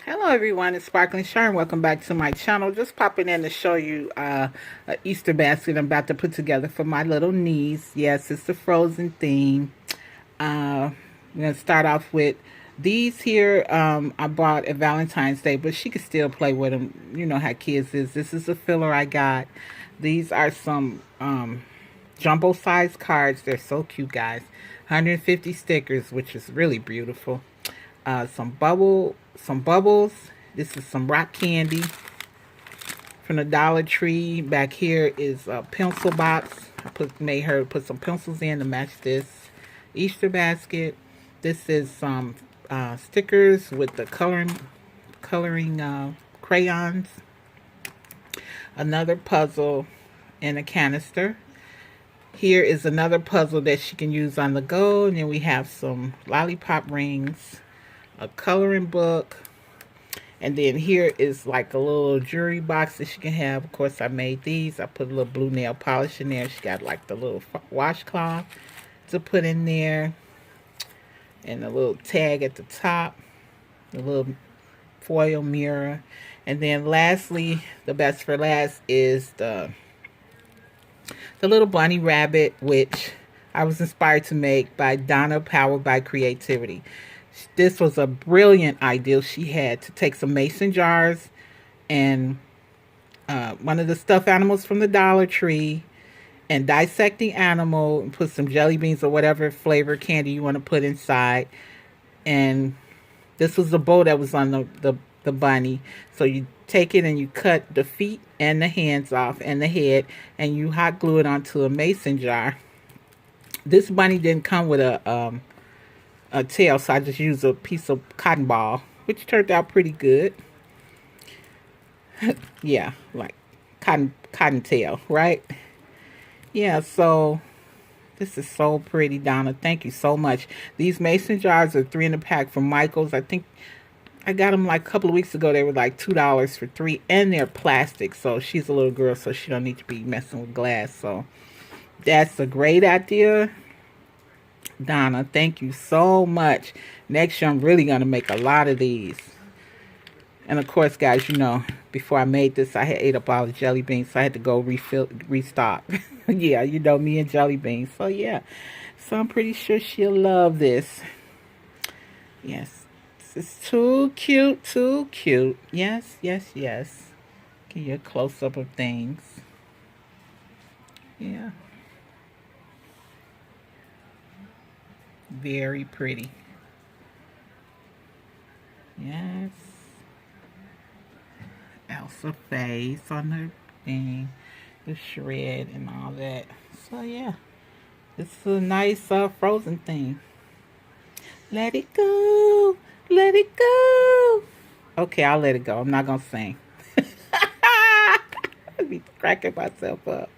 Hello everyone, it's Sparkling Sharon. Welcome back to my channel. Just popping in to show you an Easter basket I'm about to put together for my little niece. Yes, it's the Frozen theme. I'm going to start off with these here. I bought at Valentine's Day, but she could still play with them. You know how kids is. This is a filler I got. These are some jumbo size cards. They're so cute, guys. 150 stickers, which is really beautiful. Some bubbles. This is some rock candy from the Dollar Tree. Back here is a pencil box. Made her put some pencils in to match this Easter basket. This is some stickers with the coloring crayons. Another puzzle in a canister. Here is another puzzle that she can use on the go. And then we have some lollipop rings, a coloring book, and then here is like a little jewelry box that she can have. Of course, I made these. I put a little blue nail polish in there. She got like the little washcloth to put in there, and a little tag at the top, a little foil mirror, and then lastly, the best for last, is the little bunny rabbit, which I was inspired to make by Donna, powered by creativity. This was a brilliant idea she had, to take some mason jars and one of the stuffed animals from the Dollar Tree, and dissect the animal and put some jelly beans or whatever flavor candy you want to put inside. And this was the bow that was on the bunny. So you take it and you cut the feet and the hands off and the head, and you hot glue it onto a mason jar. This bunny didn't come with a tail, so I just used a piece of cotton ball, which turned out pretty good. Yeah, like cotton tail, right? Yeah, so this is so pretty, Donna. Thank you so much. These mason jars are 3 in a pack from Michael's. I think I got them like a couple of weeks ago. They were like $2 for 3, and they're plastic. So she's a little girl, so she don't need to be messing with glass. So that's a great idea, Donna. Thank you so much. Next year, I'm really going to make a lot of these. And of course, guys, you know, before I made this, I had ate up all the jelly beans, so I had to go restock. Yeah, you know me and jelly beans. So yeah, so I'm pretty sure she'll love this. Yes, this is too cute, too cute. Yes, yes, yes. Give you a close-up of things. Yeah. Very pretty. Yes. Elsa face on her thing, the shred and all that. So yeah, it's a nice Frozen thing. Let it go, let it go. Okay, I'll let it go. I'm not gonna sing. I'll be cracking myself up.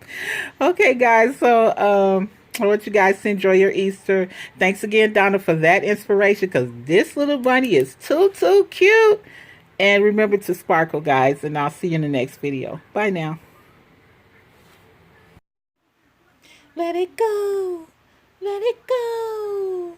Okay, guys. So I want you guys to enjoy your Easter. Thanks again, Donna, for that inspiration, because this little bunny is too cute. And remember to sparkle, guys, and I'll see you in the next video. Bye now. Let it go. Let it go.